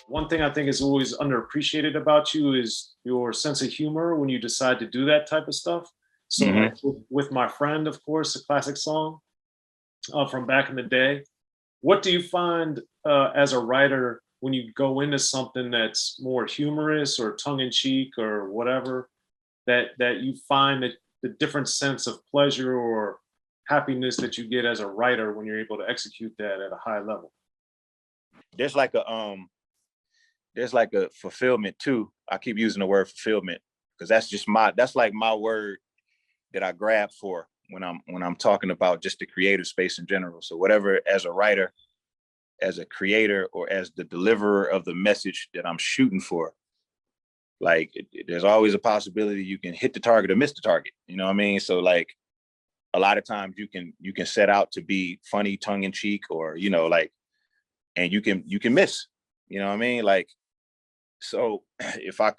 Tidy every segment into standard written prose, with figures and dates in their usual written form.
one thing I think is always underappreciated about you is your sense of humor when you decide to do that type of stuff. So, like Hmm. with my friend, of course, a classic song from back in the day. What do you find as a writer when you go into something that's more humorous or tongue in cheek or whatever that you find that the different sense of pleasure or happiness that you get as a writer when you're able to execute that at a high level? There's like a fulfillment too. I keep using the word fulfillment because that's like my word that I grab for when I'm talking about just the creative space in general. So whatever, as a writer, as a creator, or as the deliverer of the message that I'm shooting for, like there's always a possibility you can hit the target or miss the target. You know what I mean? So like a lot of times you can set out to be funny, tongue in cheek, or like, and you can miss. You know what I mean? Like, so if I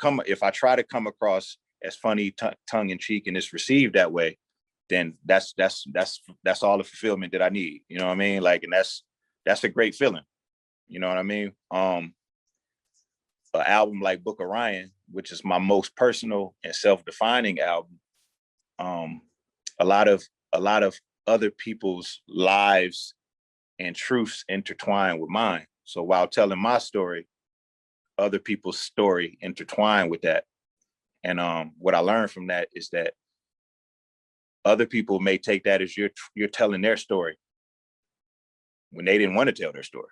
try to come across as funny, tongue in cheek, and it's received that way, then that's all the fulfillment that I need. You know what I mean? Like, and that's a great feeling. You know what I mean? An album like Book of Ryan, which is my most personal and self-defining album, um, a lot of other people's lives and truths intertwine with mine. So while telling my story, other people's story intertwine with that. And what I learned from that is that other people may take that as you're telling their story when they didn't want to tell their story.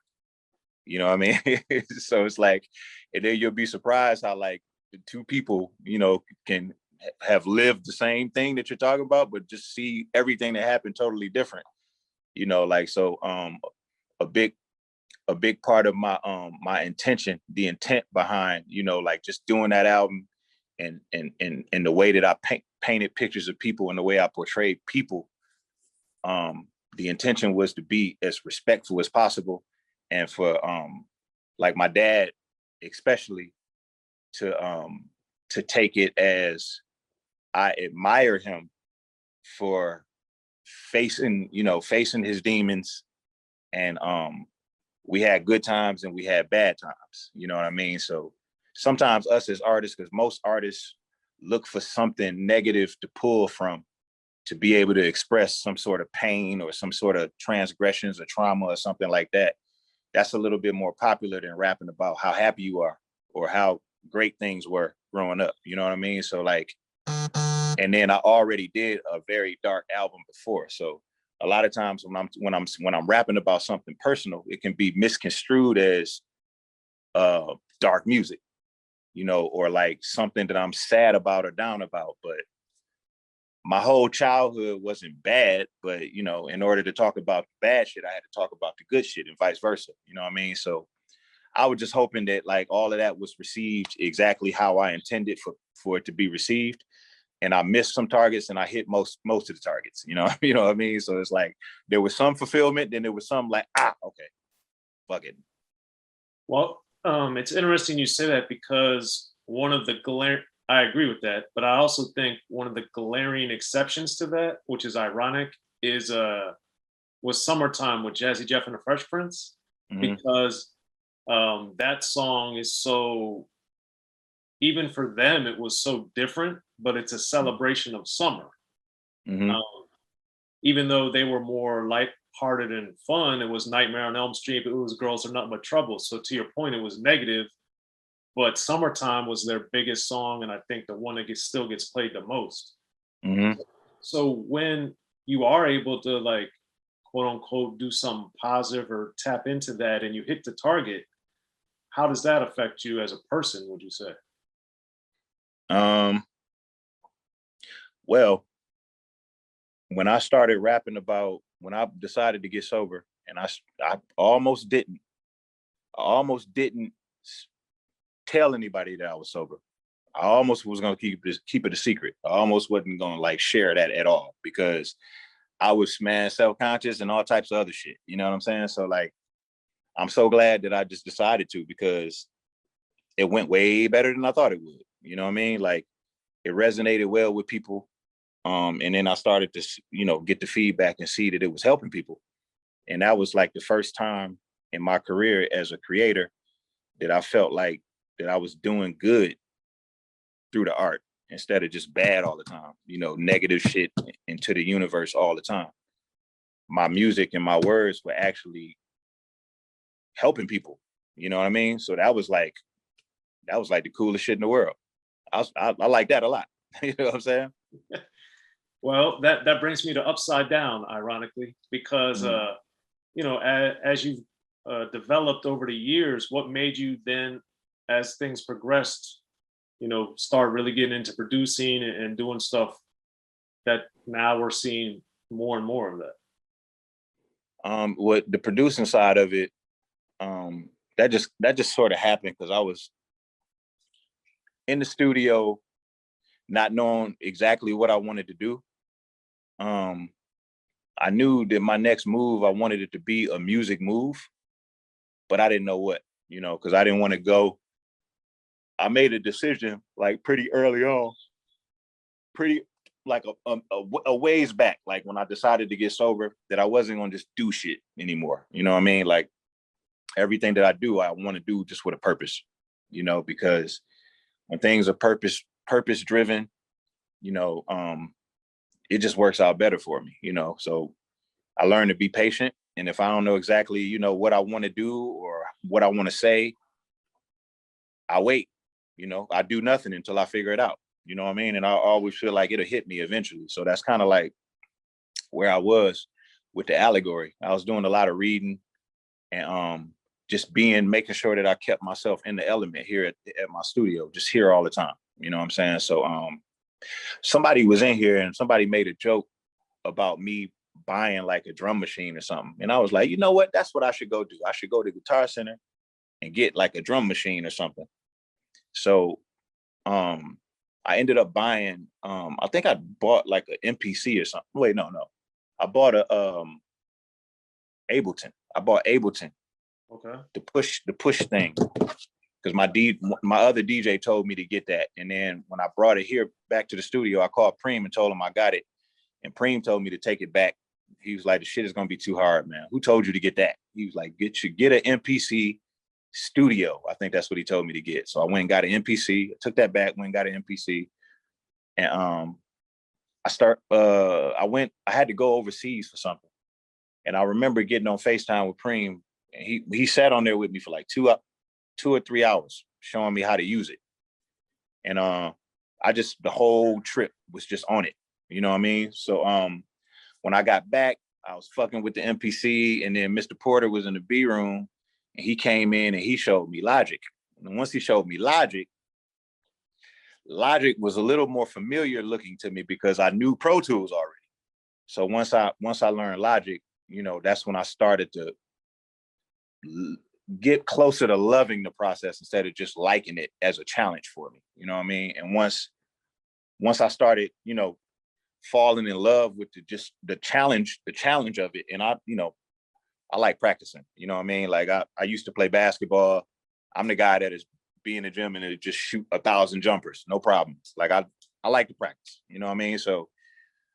You know what I mean? So it's like, and then you'll be surprised how like the two people, can have lived the same thing that you're talking about, but just see everything that happened totally different. Like, so a big part of my intention, the intent behind, like just doing that album, and the way that I painted pictures of people and the way I portrayed people, the intention was to be as respectful as possible, and for like my dad especially to take it as I admire him for facing his demons, and we had good times and we had bad times. You know what I mean? So sometimes us as artists, because most artists look for something negative to pull from to be able to express some sort of pain or some sort of transgressions or trauma or something like that. That's a little bit more popular than rapping about how happy you are or how great things were growing up. You know what I mean? So like, and then I already did a very dark album before. So a lot of times when I'm rapping about something personal, it can be misconstrued as dark music, or like something that I'm sad about or down about. But my whole childhood wasn't bad, but in order to talk about the bad shit, I had to talk about the good shit and vice versa. You know what I mean? So I was just hoping that like all of that was received exactly how I intended for it to be received. And I missed some targets and I hit most of the targets, you know what I mean? So it's like there was some fulfillment, then there was some like, okay, fuck it. Well, it's interesting you say that because one of the I agree with that, but I also think one of the glaring exceptions to that, which is ironic, is was "Summertime" with Jazzy Jeff and the Fresh Prince, Mm-hmm. because that song is so, even for them it was so different, but it's a celebration of summer. Mm-hmm. Um, Even though they were more light-hearted and fun, it was Nightmare on Elm Street, it was Girls Are Nothing But Trouble. So to your point, it was negative, but Summertime was their biggest song, and I think the one that still gets played the most. Mm-hmm. So when you are able to, like, quote unquote, do something positive or tap into that and you hit the target, how does that affect you as a person, would you say? Um, well, when I decided to get sober, and I almost didn't tell anybody that I was sober. I almost was gonna keep it a secret. I almost wasn't gonna like share that at all because I was, man, self-conscious and all types of other shit. You know what I'm saying? So like, I'm so glad that I just decided to, because it went way better than I thought it would. You know what I mean? Like, it resonated well with people. And then I started to, get the feedback and see that it was helping people. And that was like the first time in my career as a creator that I felt like that I was doing good through the art instead of just bad all the time, you know, negative shit into the universe all the time. My music and my words were actually helping people. You know what I mean? So that was like the coolest shit in the world. I like that a lot. You know what I'm saying? Well, that brings me to Upside Down, ironically, because you know, as you've developed over the years, what made you then, as things progressed, you know, start really getting into producing and doing stuff that now we're seeing more and more of that? What the producing side of it, that just sort of happened because I was in the studio, not knowing exactly what I wanted to do. I knew that my next move, I wanted it to be a music move, but I didn't know what, you know, because I didn't want to go. I made a decision like pretty early on, pretty like a ways back, like when I decided to get sober, that I wasn't gonna just do shit anymore. You know what I mean? Like everything that I do, I want to do just with a purpose, you know, because when things are purpose driven, you know, it just works out better for me, you know. So I learned to be patient. And if I don't know exactly, you know, what I want to do or what I want to say, I wait, you know, I do nothing until I figure it out. You know what I mean? And I always feel like it'll hit me eventually. So that's kind of like where I was with the Allegory. I was doing a lot of reading and just making sure that I kept myself in the element here at my studio, just here all the time. You know what I'm saying? So somebody was in here and somebody made a joke about me buying like a drum machine or something. And I was like, you know what? That's what I should go do. I should go to Guitar Center and get like a drum machine or something. So I ended up buying, I think I bought like an MPC or something. Wait, no. I bought a Ableton. I bought Ableton. Okay. The push thing. Because my other DJ told me to get that. And then when I brought it here back to the studio, I called Preem and told him I got it. And Preem told me to take it back. He was like, the shit is gonna be too hard, man. Who told you to get that? He was like, get an MPC studio. I think that's what he told me to get. So I went and got an MPC. I took that back, went and got an MPC. And I had to go overseas for something. And I remember getting on FaceTime with Preem. And he sat on there with me for like 2 or 3 hours showing me how to use it. And the whole trip was just on it. You know what I mean? So when I got back, I was fucking with the MPC, and then Mr. Porter was in the B room, and he came in and he showed me Logic. And once he showed me Logic was a little more familiar looking to me because I knew Pro Tools already. So once I learned Logic, you know, that's when I started to get closer to loving the process instead of just liking it as a challenge for me. You know what I mean? And once I started, you know, falling in love with the challenge of it. And I like practicing, you know what I mean? Like I used to play basketball. I'm the guy that is be in the gym and just shoot 1,000 jumpers, no problem. Like I like to practice, you know what I mean? So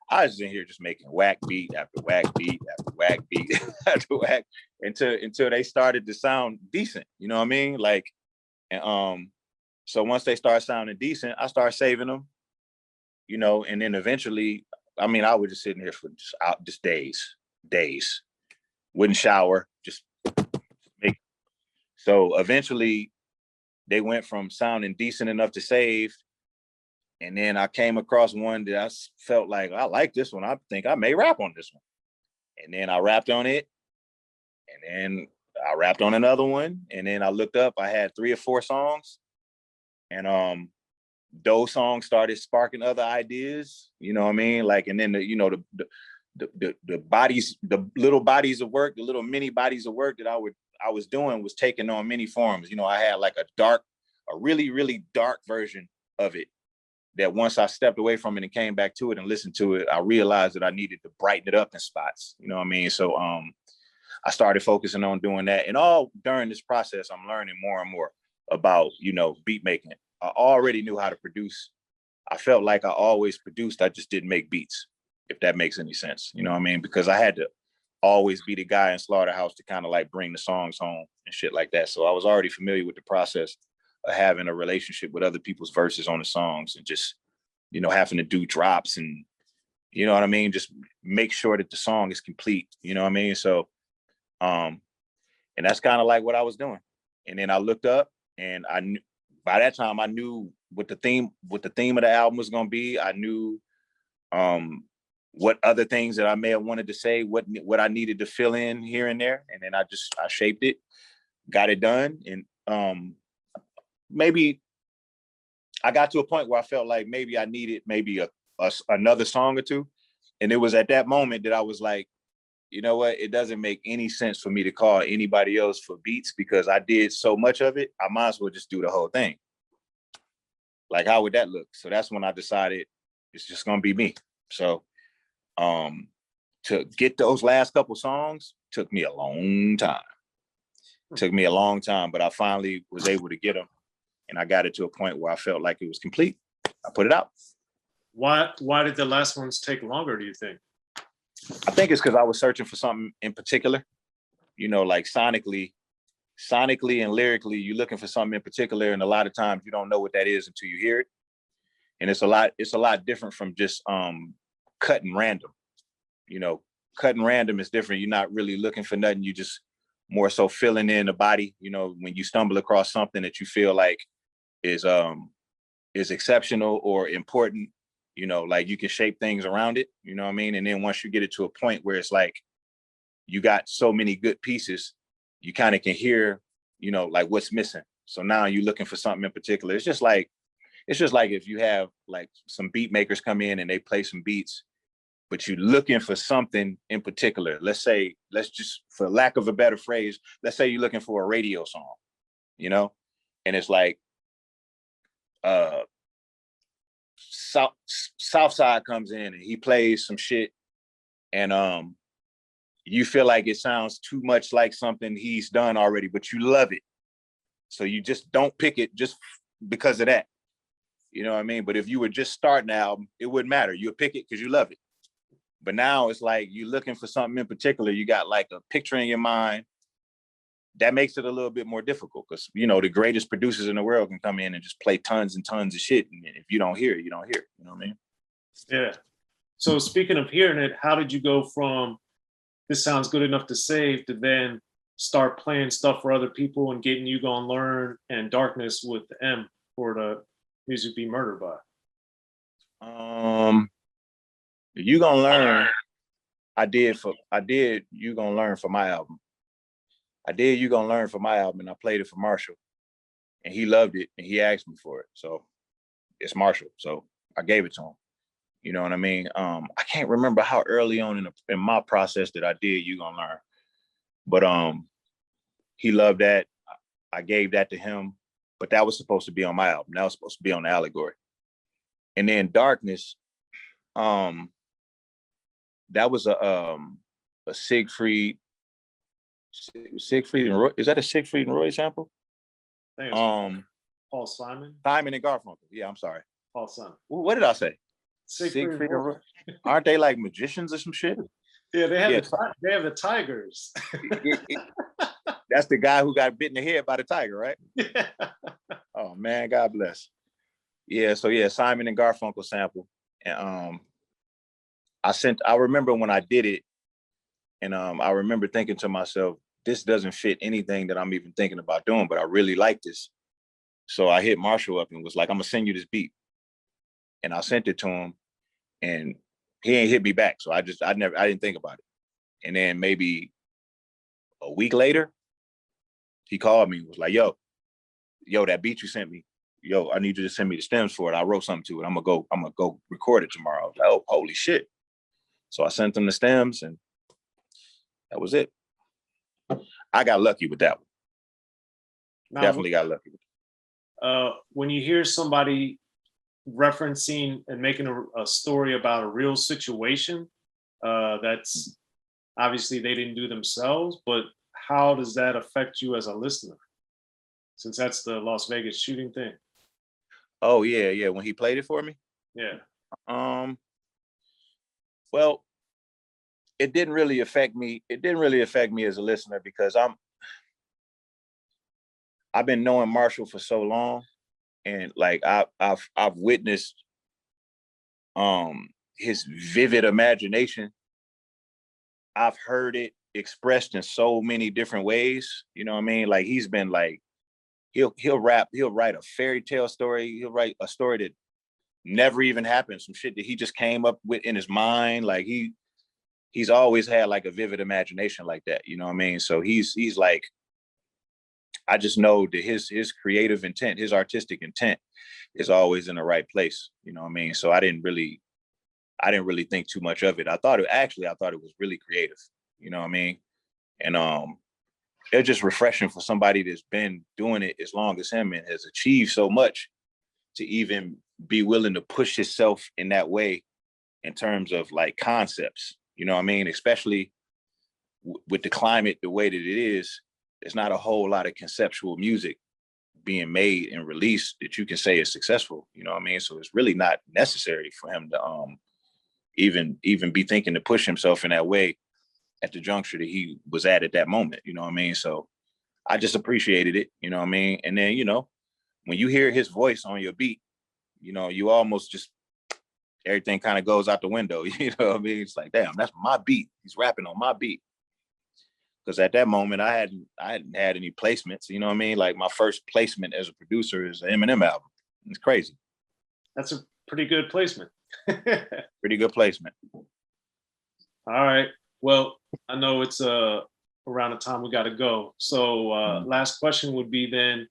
I was in here just making whack beat after whack beat after whack beat after whack until they started to sound decent, you know what I mean? Like, and so once they start sounding decent, I start saving them, you know, and then eventually, I mean, I was just sitting here for just days, wouldn't shower, just make. So eventually they went from sounding decent enough to save. And then I came across one that I felt like, I like this one. I think I may rap on this one. And then I rapped on it. And then I rapped on another one. And then I looked up, I had 3 or 4 songs. And those songs started sparking other ideas, you know what I mean? Like, and then the bodies, the little bodies of work, the little mini bodies of work that I was doing was taking on many forms. You know, I had like a really, really dark version of it that once I stepped away from it and came back to it and listened to it, I realized that I needed to brighten it up in spots, you know what I mean? So I started focusing on doing that. And all during this process, I'm learning more and more about, you know, beat making. I already knew how to produce. I felt like I always produced. I just didn't make beats, if that makes any sense. You know what I mean? Because I had to always be the guy in Slaughterhouse to kind of like bring the songs home and shit like that. So I was already familiar with the process of having a relationship with other people's verses on the songs and just, you know, having to do drops and, you know what I mean? Just make sure that the song is complete, you know what I mean? So, and that's kind of like what I was doing. And then I looked up and I knew, by that time I knew what the theme of the album was going to be. I knew what other things that I may have wanted to say, what I needed to fill in here and there. And then I shaped it, got it done. And maybe I got to a point where I felt like maybe I needed maybe another song or two. And it was at that moment that I was like, you know what? It doesn't make any sense for me to call anybody else for beats because I did so much of it. I might as well just do the whole thing. Like, how would that look? So that's when I decided it's just going to be me. So to get those last couple songs took me a long time. Took me a long time, but I finally was able to get them. And I got it to a point where I felt like it was complete. I put it out. Why did the last ones take longer, do you think? I think it's because I was searching for something in particular, you know, like sonically and lyrically, you're looking for something in particular. And a lot of times you don't know what that is until you hear it. And it's a lot different from just cutting random. You know, cutting random is different. You're not really looking for nothing. You just more so filling in the body, you know, when you stumble across something that you feel like is exceptional or important, you know, like you can shape things around it, you know what I mean? And then once you get it to a point where it's like, you got so many good pieces, you kind of can hear, you know, like what's missing. So now you're looking for something in particular. It's just like if you have like some beat makers come in and they play some beats, but you're looking for something in particular. Let's just, for lack of a better phrase, let's say you're looking for a radio song, you know? And it's like, Southside comes in and he plays some shit and you feel like it sounds too much like something he's done already, but you love it. So you just don't pick it just because of that. You know what I mean? But if you would just start an album, it wouldn't matter. You'll pick it because you love it. But now it's like you're looking for something in particular. You got like a picture in your mind. That makes it a little bit more difficult because, you know, the greatest producers in the world can come in and just play tons and tons of shit. And if you don't hear it, you don't hear it. You know what I mean? Yeah. So speaking of hearing it, how did you go from this sounds good enough to save to then start playing stuff for other people and getting You Gonna Learn and Darkness with the M for the Music Be Murdered By? You Gonna Learn, I did You Gonna Learn for my album. I did You Gonna Learn for my album and I played it for Marshall and he loved it and he asked me for it. So it's Marshall. So I gave it to him. You know what I mean? I can't remember how early on in my process that I did You Gonna Learn, but he loved that. I gave that to him, but that was supposed to be on my album. That was supposed to be on the Allegory. And then Darkness, that was a Siegfried and Roy. Is that a Siegfried and Roy sample? I think it's Paul Simon. Simon and Garfunkel. Yeah, I'm sorry. Paul Simon. What did I say? Siegfried and Roy. Aren't they like magicians or some shit? Yeah, they have the tigers. That's the guy who got bitten in the head by the tiger, right? Yeah. Oh man, God bless. Yeah, so yeah, Simon and Garfunkel sample. And I remember when I did it, and I remember thinking to myself, this doesn't fit anything that I'm even thinking about doing, but I really like this. So I hit Marshall up and was like, I'm gonna send you this beat. And I sent it to him and he ain't hit me back. So I didn't think about it. And then maybe a week later, he called me and was like, yo, that beat you sent me, yo, I need you to send me the stems for it. I wrote something to it. I'm gonna go record it tomorrow. I was like, oh, holy shit. So I sent him the stems and that was it. I got lucky with that one. Now, definitely got lucky with it. When you hear somebody referencing and making a story about a real situation, that's obviously they didn't do themselves, but how does that affect you as a listener? Since that's the Las Vegas shooting thing. Oh yeah. When he played it for me? Yeah. Well, it didn't really affect me. It didn't really affect me as a listener because I've been knowing Marshall for so long, and like I've witnessed his vivid imagination. I've heard it expressed in so many different ways. You know what I mean? Like he's been like, he'll write a fairy tale story. He'll write a story that never even happened. Some shit that he just came up with in his mind. Like he's always had like a vivid imagination like that. You know what I mean? So he's like, I just know that his creative intent, his artistic intent is always in the right place. You know what I mean? So I didn't really think too much of it. I thought it was really creative. You know what I mean? And it's just refreshing for somebody that's been doing it as long as him and has achieved so much to even be willing to push himself in that way in terms of like concepts. You know what I mean? Especially with the climate the way that it is, there's not a whole lot of conceptual music being made and released that you can say is successful. You know what I mean? So it's really not necessary for him to even be thinking to push himself in that way at the juncture that he was at that moment. You know what I mean? So I just appreciated it. You know what I mean? And then, you know, when you hear his voice on your beat, you know, you almost just, everything kind of goes out the window. You know what I mean? It's like, damn, that's my beat. He's rapping on my beat. Because at that moment, I hadn't had any placements. You know what I mean? Like my first placement as a producer is an Eminem album. It's crazy. That's a pretty good placement. Pretty good placement. All right. Well, I know it's around the time we got to go. So last question would be then,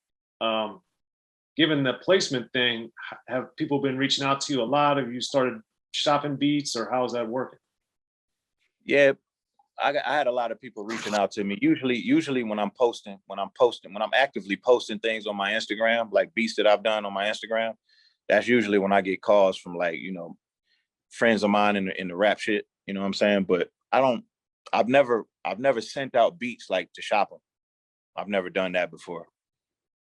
given the placement thing, have people been reaching out to you a lot? Have you started shopping beats, or how's that working? Yeah, I had a lot of people reaching out to me. Usually when I'm actively posting things on my Instagram, like beats that I've done on my Instagram, that's usually when I get calls from like, you know, friends of mine in the rap shit. You know what I'm saying? But I've never sent out beats like to shop them. I've never done that before.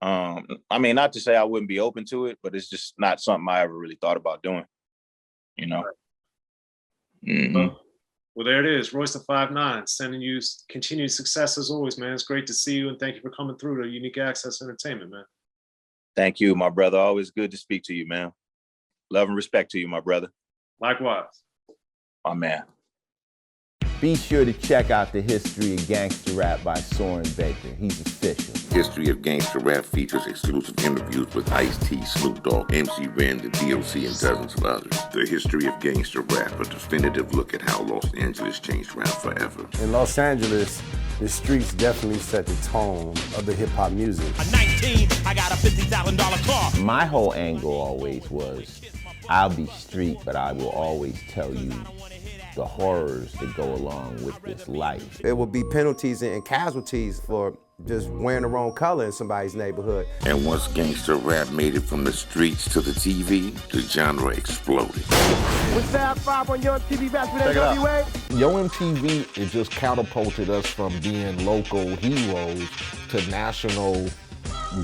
I mean, not to say I wouldn't be open to it, but it's just not something I ever really thought about doing. You know? Mm-hmm. Well, there it is. Royce the 5'9", sending you continued success as always, man. It's great to see you, and thank you for coming through to Unique Access Entertainment, man. Thank you, my brother. Always good to speak to you, man. Love and respect to you, my brother. Likewise. My man. Be sure to check out The History of Gangster Rap by Soren Baker. He's official. History of Gangster Rap features exclusive interviews with Ice-T, Snoop Dogg, MC Ren, the D.O.C, and dozens of others. The History of Gangster Rap, a definitive look at how Los Angeles changed rap forever. In Los Angeles, the streets definitely set the tone of the hip-hop music. At 19, I got a $50,000 car. My whole angle always was, I'll be street, but I will always tell you the horrors that go along with this life. There will be penalties and casualties for just wearing the wrong color in somebody's neighborhood. And once gangster rap made it from the streets to the TV, the genre exploded. With Fab 5 on Your MTV Raps with NWA. Yo MTV, it just catapulted us from being local heroes to national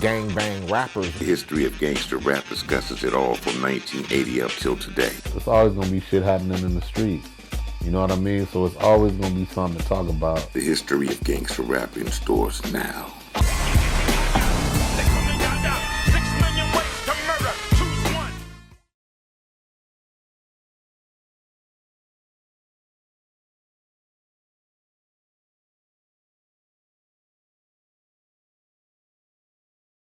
gangbang rappers. The History of Gangster Rap discusses it all from 1980 up till today. It's always gonna be shit happening in the streets. You know what I mean? So it's always gonna be something to talk about. The History of Gangster Rap in stores now.